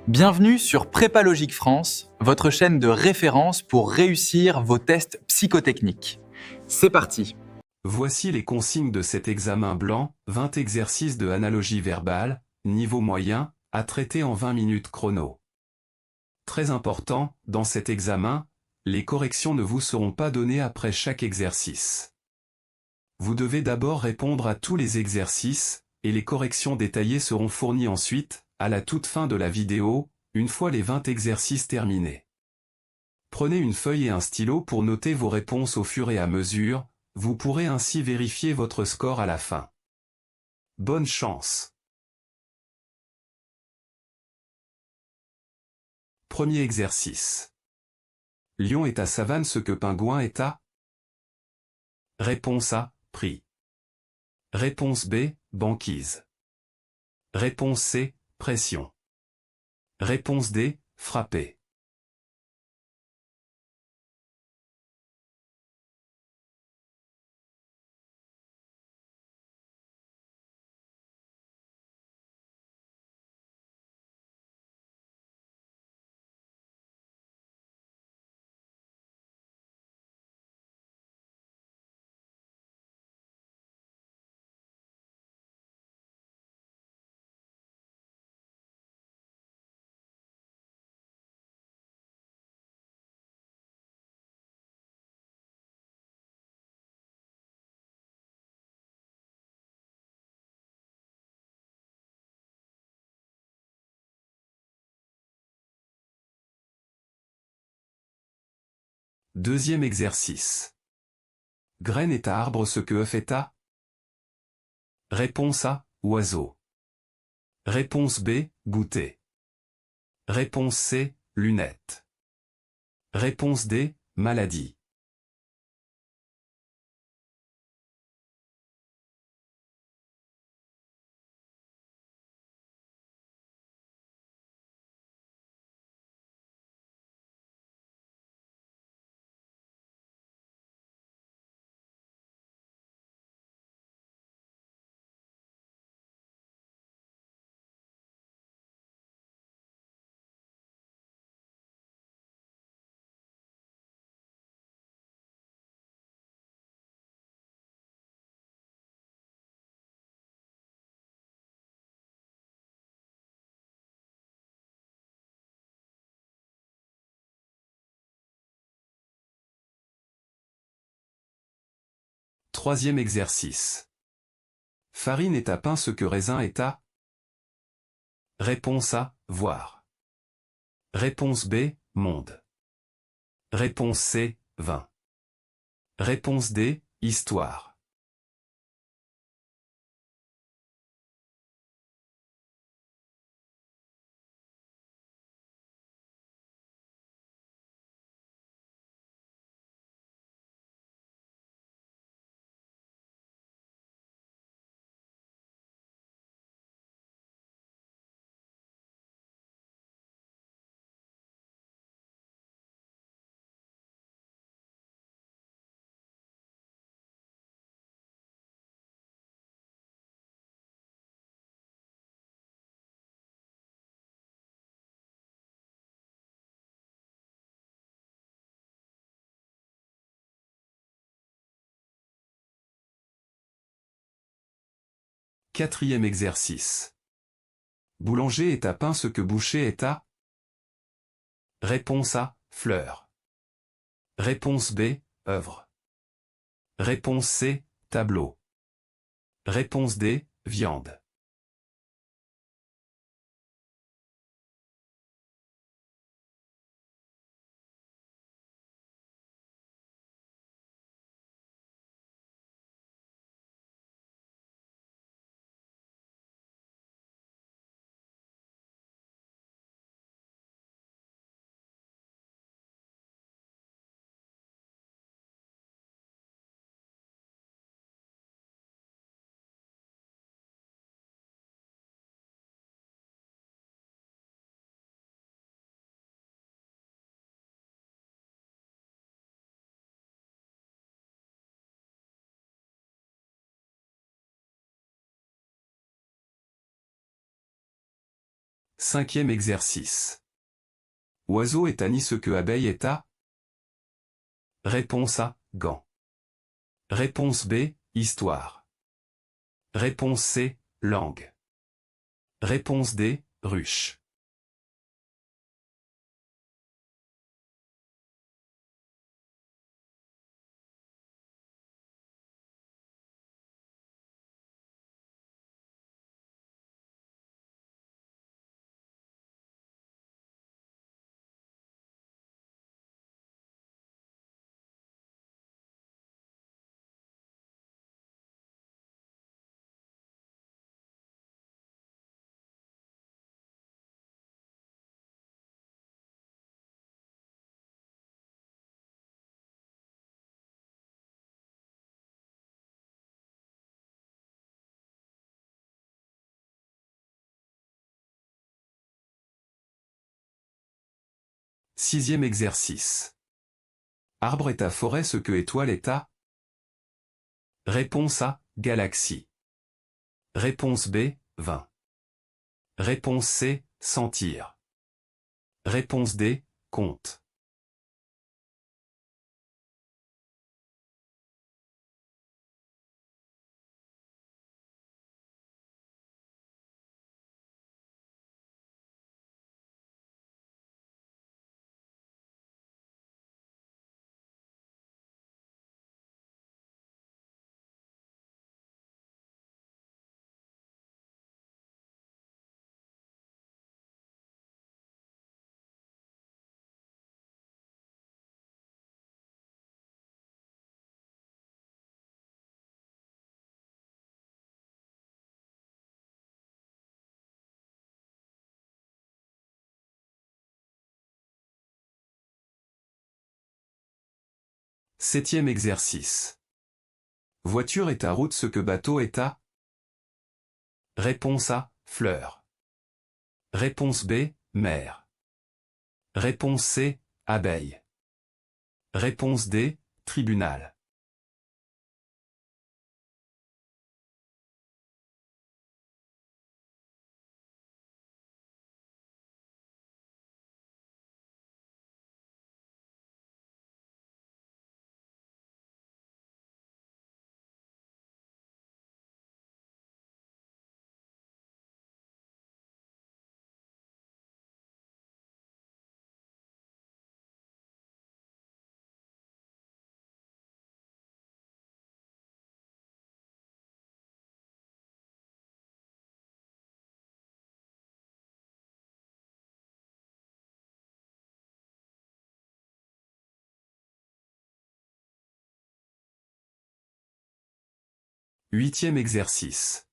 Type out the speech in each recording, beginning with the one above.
Bienvenue sur Prépalogique France, votre chaîne de référence pour réussir vos tests psychotechniques. C'est parti. Voici les consignes de cet examen blanc, 20 exercices de analogie verbale, niveau moyen, à traiter en 20 minutes chrono. Très important, dans cet examen, les corrections ne vous seront pas données après chaque exercice. Vous devez d'abord répondre à tous les exercices, et les corrections détaillées seront fournies ensuite, à la toute fin de la vidéo, une fois les 20 exercices terminés. Prenez une feuille et un stylo pour noter vos réponses au fur et à mesure, vous pourrez ainsi vérifier votre score à la fin. Bonne chance! Premier exercice. Lion est à savane ce que pingouin est à? Réponse A, prix. Réponse B, banquise. Réponse C, pression. Réponse D, frapper. Deuxième exercice. Graine est à arbre ce que œuf est à? Réponse A, oiseau. Réponse B, goûter. Réponse C, lunettes. Réponse D, maladie. Troisième exercice. Farine est à pain ce que raisin est à? Réponse A, voir. Réponse B, monde. Réponse C, vin. Réponse D, histoire. Quatrième exercice. Boulanger est à pain ce que boucher est à? Réponse A, fleur. Réponse B, œuvre. Réponse C, tableau. Réponse D, viande. 5e exercice. Oiseau est Annie ce que abeille est à? Réponse A, gant. Réponse B, histoire. Réponse C, langue. Réponse D, ruche. Sixième exercice. Arbre est à forêt ce que étoile est à? Réponse A, galaxie. Réponse B, vin. Réponse C, sentir. Réponse D, compte. Septième exercice. Voiture est à route ce que bateau est à? Réponse A, fleur. Réponse B, mer. Réponse C, abeille. Réponse D, tribunal. Huitième exercice.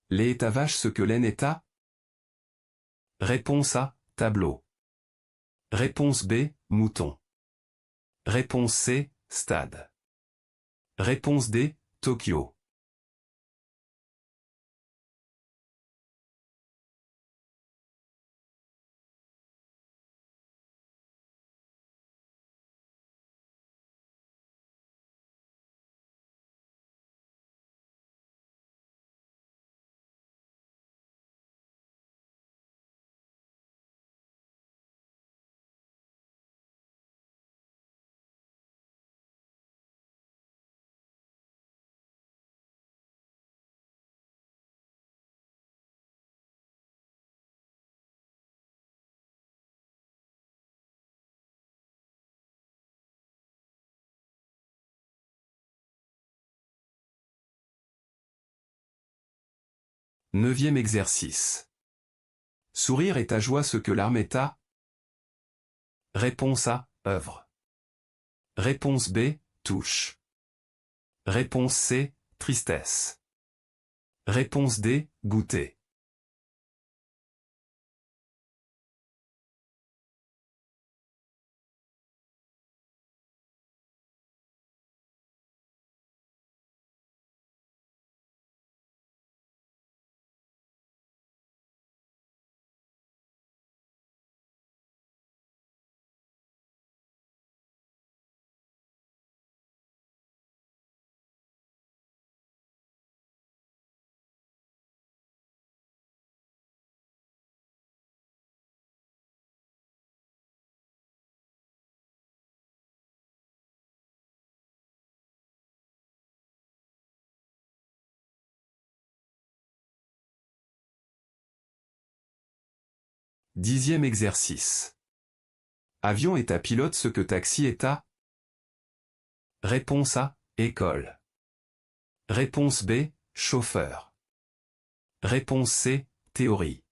Lait est à vache ce que laine est à? Réponse A, tableau. Réponse B, mouton. Réponse C, stade. Réponse D, Tokyo. Neuvième exercice. Sourire est à joie ce que larme est à? Réponse A, œuvre. Réponse B, touche. Réponse C, tristesse. Réponse D, goûter. 10e exercice. Avion est à pilote ce que taxi est à? Réponse A, école. Réponse B, chauffeur. Réponse C, théorie.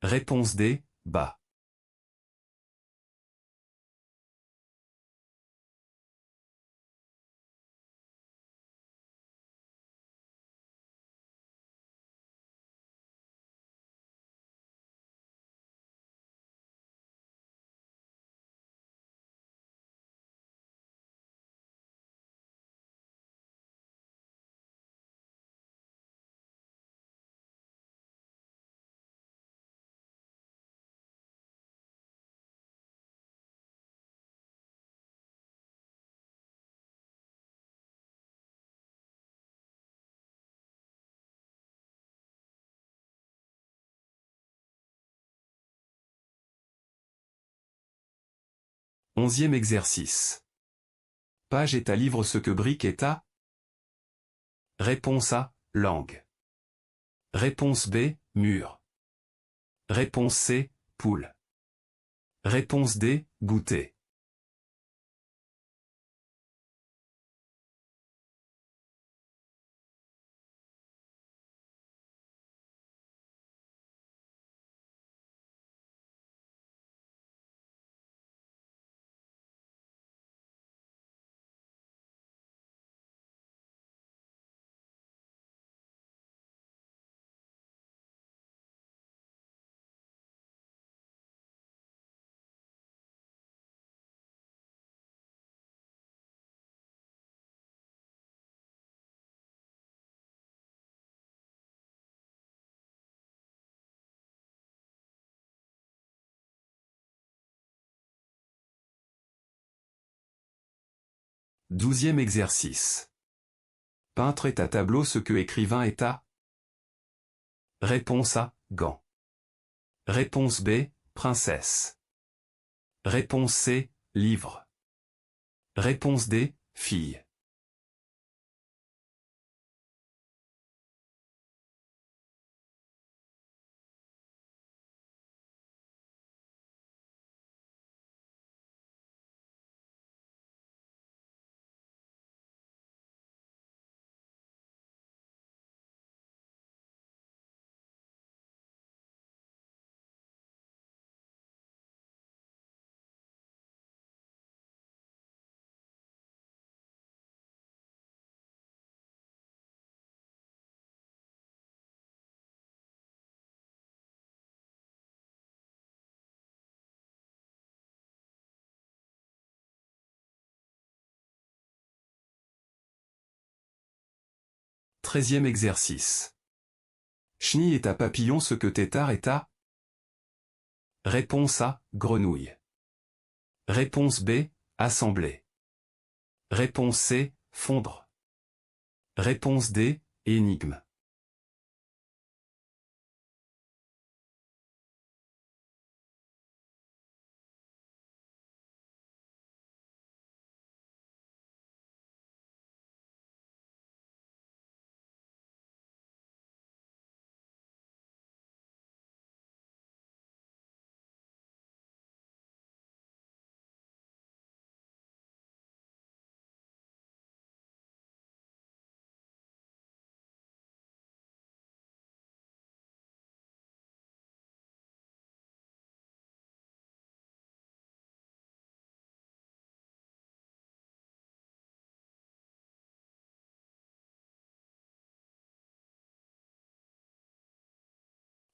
Réponse D, bas. Onzième exercice. Page est à livre ce que brique est à? Réponse A, langue. Réponse B, mur. Réponse C, poule. Réponse D, goûter. Douzième exercice. Peintre est à tableau ce que écrivain est à? Réponse A, gant. Réponse B, princesse. Réponse C, livre. Réponse D, fille. Treizième exercice. Chenille est à papillon ce que tétard est à? Réponse A, grenouille. Réponse B, assembler. Réponse C, fondre. Réponse D, énigme.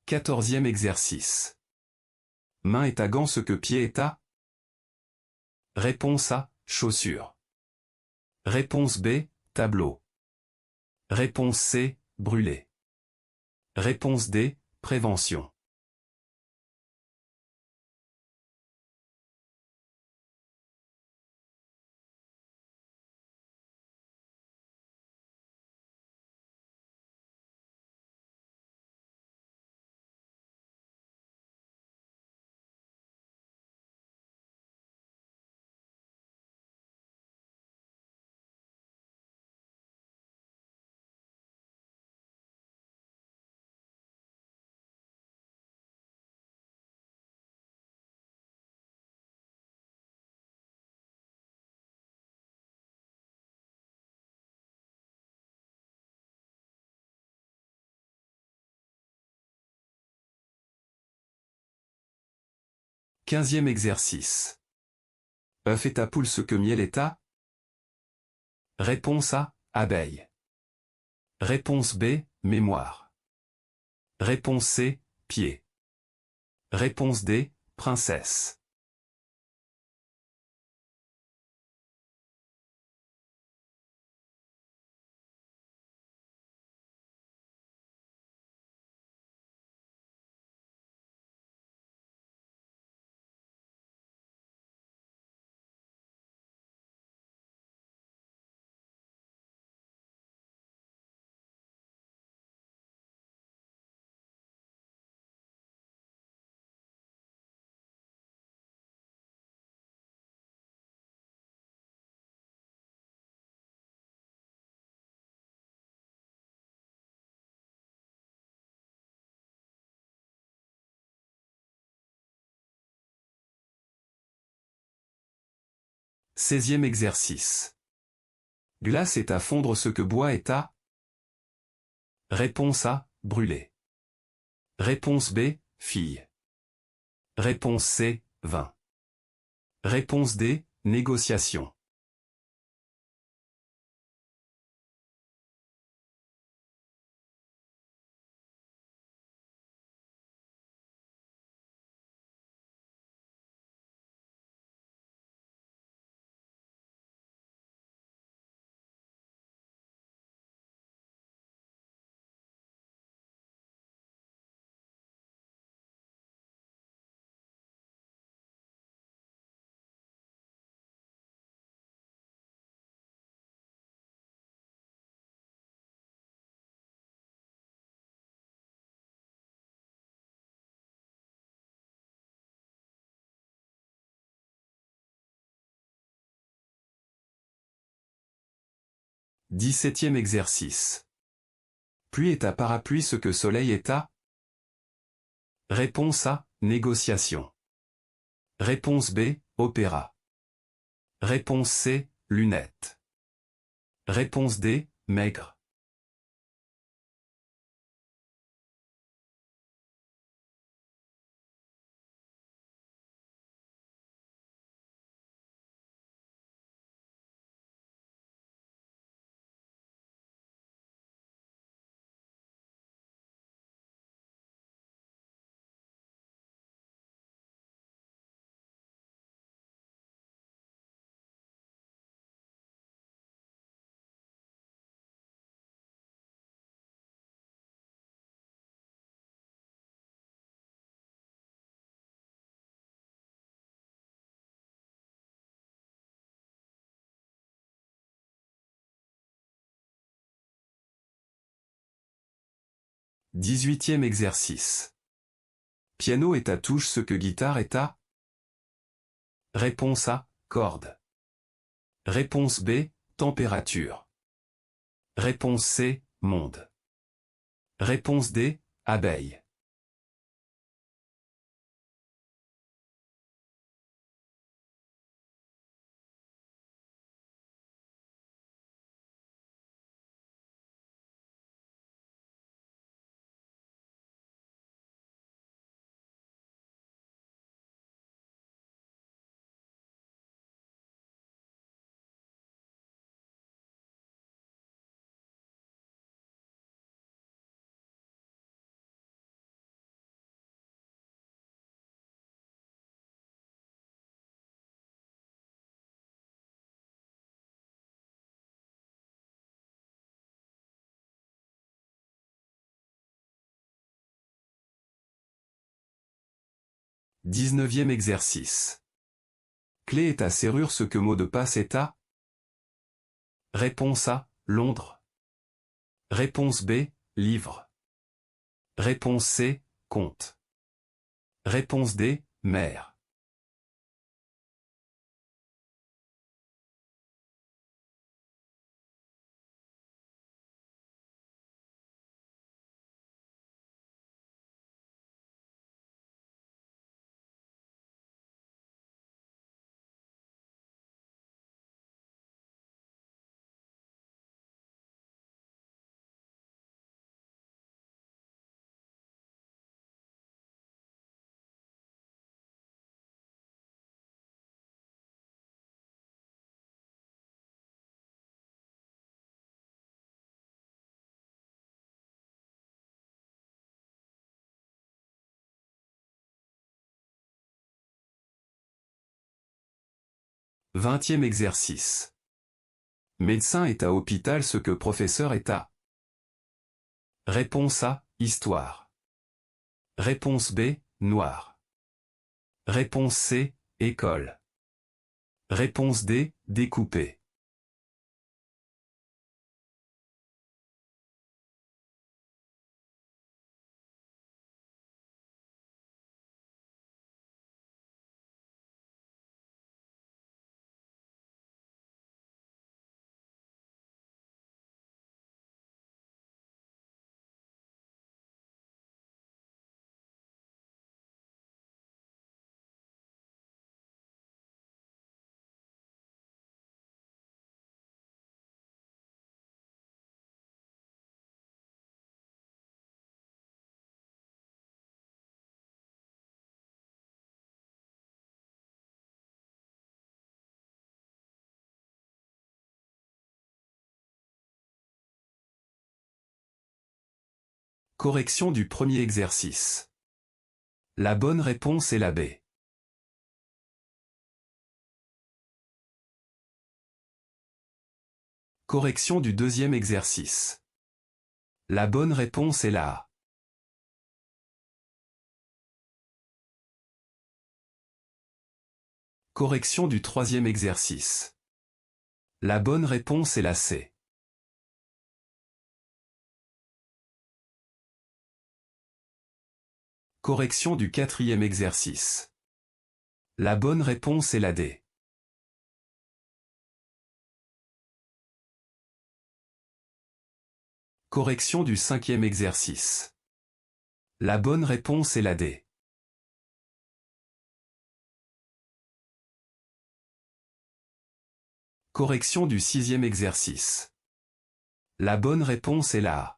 Quatorzième exercice. Main est à gant ce que pied est à? Réponse A, chaussure. Réponse B, tableau. Réponse C, brûler. Réponse D, prévention. 15e exercice. œuf est à poule ce que miel est à? Réponse A, abeille. Réponse B, mémoire. Réponse C, pied. Réponse D, princesse. Seizième exercice. Glace est à fondre ce que bois est à? Réponse A, brûler. Réponse B, fille. Réponse C, vin. Réponse D, négociation. Dix-septième exercice. Pluie est à parapluie ce que soleil est à? Réponse A, négociation. Réponse B, opéra. Réponse C, lunettes. Réponse D, maigre. Dix-huitième exercice. Piano est à touche ce que guitare est à? Réponse A, corde. Réponse B, température. Réponse C, monde. Réponse D, abeille. Dix-neuvième exercice. Clé est à serrure ce que mot de passe est à? Réponse A, Londres. Réponse B, livre. Réponse C, compte. Réponse D, mer. 20e exercice. Médecin est à hôpital ce que professeur est à. Réponse A, histoire. Réponse B, noir. Réponse C, école. Réponse D, découpé. Correction du premier exercice. La bonne réponse est la B. Correction du deuxième exercice. La bonne réponse est la A. Correction du troisième exercice. La bonne réponse est la C. Correction du quatrième exercice. La bonne réponse est la D. Correction du cinquième exercice. La bonne réponse est la D. Correction du sixième exercice. La bonne réponse est la A.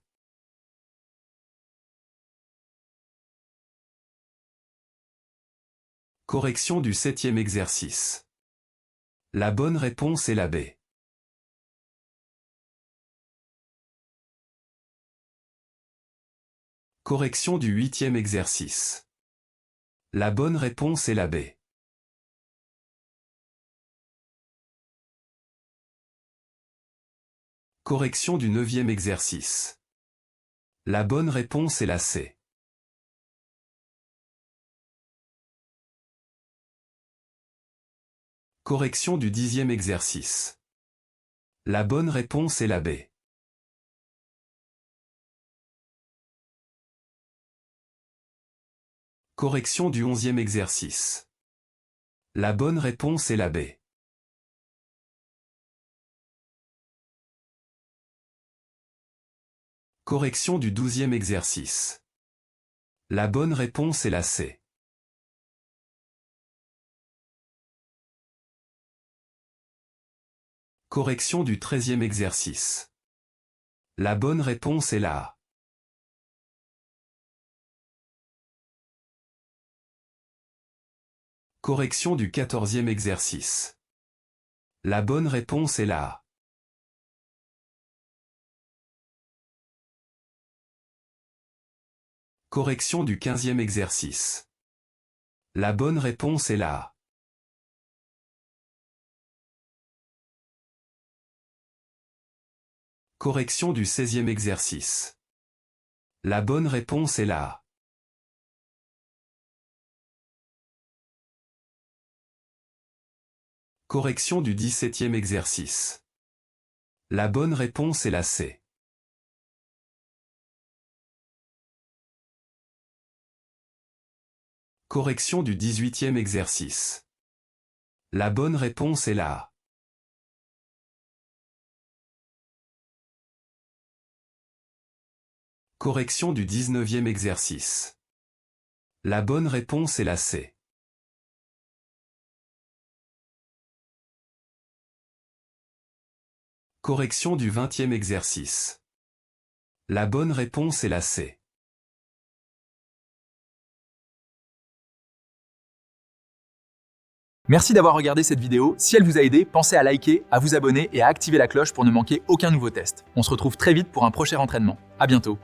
Correction du septième exercice. La bonne réponse est la B. Correction du huitième exercice. La bonne réponse est la B. Correction du neuvième exercice. La bonne réponse est la C. Correction du dixième exercice. La bonne réponse est la B. Correction du onzième exercice. La bonne réponse est la B. Correction du douzième exercice. La bonne réponse est la C. Correction du treizième exercice. La bonne réponse est la A. Correction du quatorzième exercice. La bonne réponse est la A. Correction du quinzième exercice. La bonne réponse est la A. Correction du seizième exercice. La bonne réponse est la A. Correction du 17e exercice. La bonne réponse est la C. Correction du 18e exercice. La bonne réponse est la A. Correction du 19e exercice. La bonne réponse est la C. Correction du 20e exercice. La bonne réponse est la C. Merci d'avoir regardé cette vidéo. Si elle vous a aidé, pensez à liker, à vous abonner et à activer la cloche pour ne manquer aucun nouveau test. On se retrouve très vite pour un prochain entraînement. À bientôt.